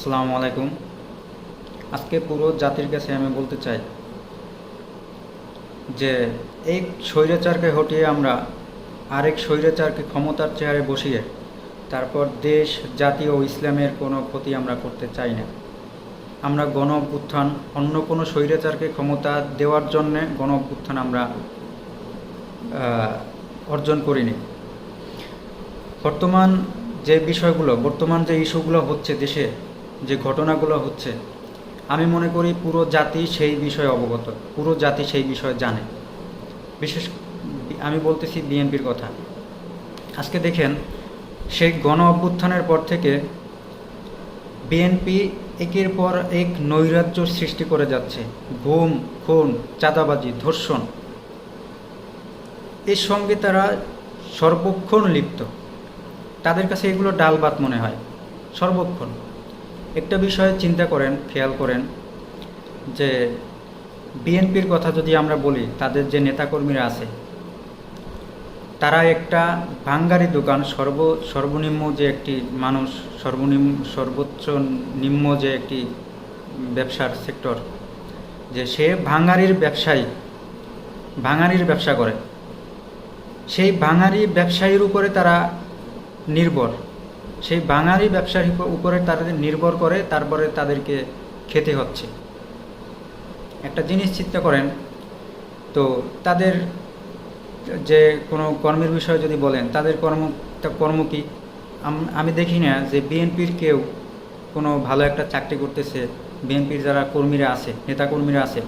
আসসালামু আলাইকুম। আজকে পুরো জাতির কাছে আমি বলতে চাই যে এই স্বৈরাচারকে হটিয়ে আমরা আরেক স্বৈরাচারকে ক্ষমতার চেয়ারে বসিয়ে তারপর দেশ, জাতি ও ইসলামের কোনো ক্ষতি আমরা করতে চাই না। আমরা গণ অভ্যুত্থান অন্য কোনো স্বৈরাচারকে ক্ষমতা দেওয়ার জন্যে গণ অভ্যুত্থান আমরা অর্জন করিনি। বর্তমান যে ইস্যুগুলো হচ্ছে, দেশে যে ঘটনাগুলো হচ্ছে, আমি মনে করি পুরো জাতি সেই বিষয়ে অবগত, পুরো জাতি সেই বিষয়ে জানে। আমি বলতেছি বিএনপির কথা। আজকে দেখেন, সেই গণ অভ্যুত্থানের পর থেকে বিএনপি একের পর এক নৈরাজ্য সৃষ্টি করে যাচ্ছে। গুম, খুন, চাঁদাবাজি, ধর্ষণ, এর সঙ্গে তারা সর্বক্ষণ লিপ্ত। তাদের কাছে এগুলো ডাল ভাত মনে হয় সর্বক্ষণ। একটা বিষয়ে চিন্তা করেন, খেয়াল করেন যে বিএনপির কথা যদি আমরা বলি, তাদের যে নেতাকর্মীরা আছে, তারা একটা ভাঙ্গারি দোকান, সর্বনিম্ন যে একটি মানুষ, সর্বোচ্চ নিম্ন যে একটি ব্যবসার সেক্টর, যে সে ভাঙ্গারির ব্যবসা করে, সেই ভাঙারি ব্যবসায়ীর উপরে তারা নির্ভর। সেই ভাঙারি ব্যবসার উপরে তাদের নির্ভর করে, তারপরে তাদেরকে খেতে হচ্ছে। একটা জিনিস চিন্তা করেন তো, তাদের যে কোনো কর্মের বিষয়ে যদি বলেন, তাদের কর্ম কি? আমি দেখি না যে বিএনপির কেউ কোনো ভালো একটা চাকরি করতেছে। বিএনপির যারা কর্মীরা আছে, নেতাকর্মীরা আছে,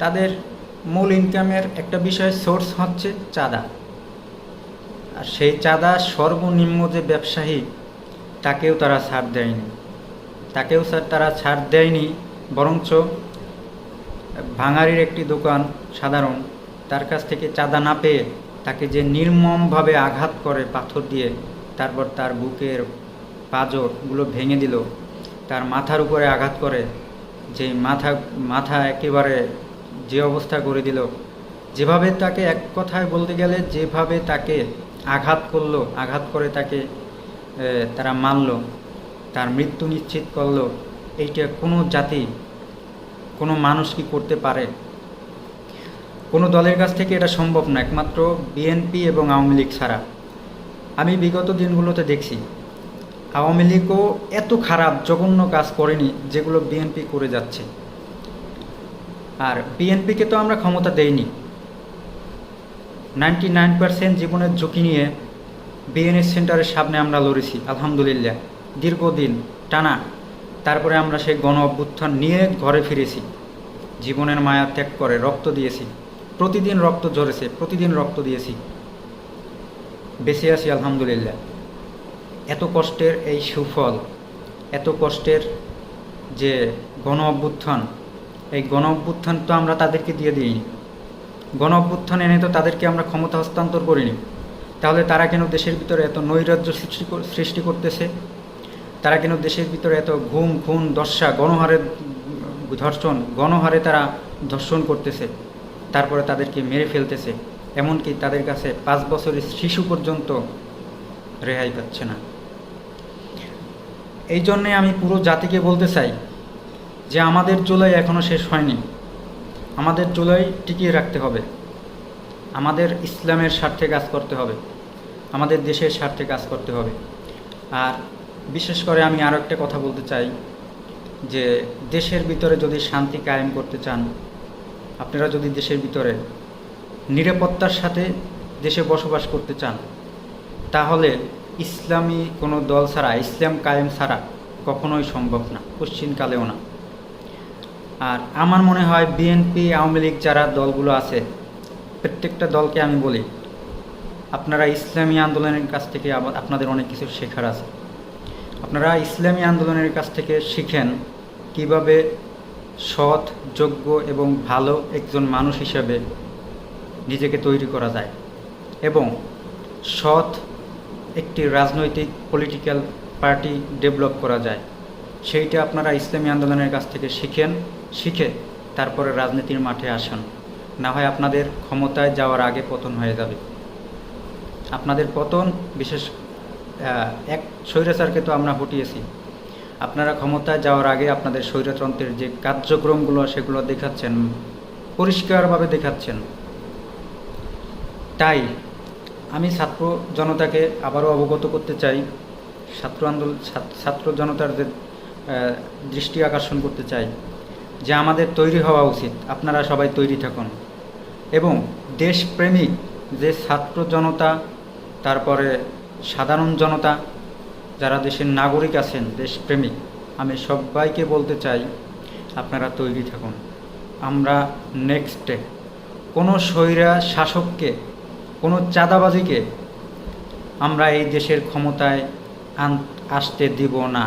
তাদের মূল ইনকামের একটা বিষয় সোর্স হচ্ছে চাঁদা। আর সেই চাঁদা সর্বনিম্ন যে ব্যবসায়ী, তাকেও তারা ছাড় দেয়নি। বরঞ্চ ভাঙারির একটি দোকান সাধারণ, তার কাছ থেকে চাঁদা না পেয়ে তাকে যে নির্মমভাবে আঘাত করে পাথর দিয়ে, তারপর তার বুকের পাঁজরগুলো ভেঙে দিল, তার মাথার উপরে আঘাত করে, যে মাথা একেবারে যে অবস্থা করে দিল, যেভাবে তাকে, এক কথায় বলতে গেলে যেভাবে তাকে আঘাত করে তাকে তারা মারল, তার মৃত্যু নিশ্চিত করলো, এইটা কোনো জাতি, কোনো মানুষ কি করতে পারে? কোনো দলের কাছ থেকে এটা সম্ভব না, একমাত্র বিএনপি এবং আওয়ামী লীগ ছাড়া। আমি বিগত দিনগুলোতে দেখছি আওয়ামী লীগও এত খারাপ জঘন্য কাজ করেনি যেগুলো বিএনপি করে যাচ্ছে। আর বিএনপিকে তো আমরা ক্ষমতা দেইনি। 99% জীবনের ঝুঁকি নিয়ে বিএনএস সেন্টারের সামনে আমরা লড়েছি, আলহামদুলিল্লাহ, দীর্ঘদিন টানা। তারপরে আমরা সেই গণ অভ্যুত্থান নিয়ে ঘরে ফিরেছি, জীবনের মায়া ত্যাগ করে রক্ত দিয়েছি, প্রতিদিন রক্ত ঝরেছে, প্রতিদিন রক্ত দিয়েছি, বেঁচে আছি আলহামদুলিল্লাহ। এত কষ্টের এই সুফল, এত কষ্টের যে গণ অভ্যুত্থান, এই গণ অভ্যুত্থান তো আমরা তাদেরকে দিয়ে দিইনি। গণ অভ্যুত্থান এনে তো তাদেরকে আমরা ক্ষমতা হস্তান্তর করিনি। তাহলে তারা কেন দেশের ভিতরে এত নৈরাজ্য সৃষ্টি করতেছে? তারা কেন দেশের ভিতরে এত গুম, খুন, গণহারে তারা ধর্ষণ করতেছে, তারপরে তাদেরকে মেরে ফেলতেছে? এমনকি তাদের কাছে 5 বছরের শিশু পর্যন্ত রেহাই পাচ্ছে না। এই জন্যে আমি পুরো জাতিকে বলতে চাই যে আমাদের জুলাই এখনও শেষ হয়নি। আমাদের জুলাই টিকিয়ে রাখতে হবে। আমাদের ইসলামের স্বার্থে কাজ করতে হবে, আমাদের দেশের স্বার্থে কাজ করতে হবে। আর বিশেষ করে আমি আরও একটা কথা বলতে চাই যে দেশের ভিতরে যদি শান্তি কায়েম করতে চান, আপনারা যদি দেশের ভিতরে নিরাপত্তার সাথে দেশে বসবাস করতে চান, তাহলে ইসলামী কোনো দল ছাড়া, ইসলাম কায়েম ছাড়া কখনোই সম্ভব না, পশ্চিমকালেও না। আর আমার মনে হয় বিএনপি, আওয়ামী লীগ যারা দলগুলো আছে, প্রত্যেকটা দলকে আমি বলি, আপনারা ইসলামী আন্দোলনের কাছ থেকে আপনাদের অনেক কিছু শেখার আছে। আপনারা ইসলামী আন্দোলনের কাছ থেকে শিখেন কিভাবে সৎ, যোগ্য এবং ভালো একজন মানুষ হিসেবে নিজেকে তৈরি করা যায়, এবং সৎ একটি রাজনৈতিক পলিটিক্যাল পার্টি ডেভেলপ করা যায়। সেইটা আপনারা ইসলামী আন্দোলনের কাছ থেকে শিখে তারপরে রাজনীতির মাঠে আসেন। না হয় আপনাদের ক্ষমতায় যাওয়ার আগে পতন হয়ে যাবে। আপনাদের পতন, বিশেষ এক স্বৈরাচারকে তো আমরা হটিয়েছি, আপনারা ক্ষমতায় যাওয়ার আগে আপনাদের স্বৈরতন্ত্রের যে কার্যক্রমগুলো সেগুলো দেখাচ্ছেন, পরিষ্কারভাবে দেখাচ্ছেন। তাই আমি ছাত্র জনতাকে আবারও অবগত করতে চাই, ছাত্র জনতার যে দৃষ্টি আকর্ষণ করতে চাই যে আমাদের তৈরি হওয়া উচিত। আপনারা সবাই তৈরি থাকুন এবং দেশপ্রেমিক যে ছাত্র জনতা, তারপরে সাধারণ জনতা, যারা দেশের নাগরিক আছেন দেশপ্রেমিক, আমি সবাইকে বলতে চাই আপনারা তৈরি থাকুন। আমরা নেক্সটে কোনো স্বৈরা শাসককে, কোনো চাঁদাবাজিকে আমরা এই দেশের ক্ষমতায় আসতে দিব না।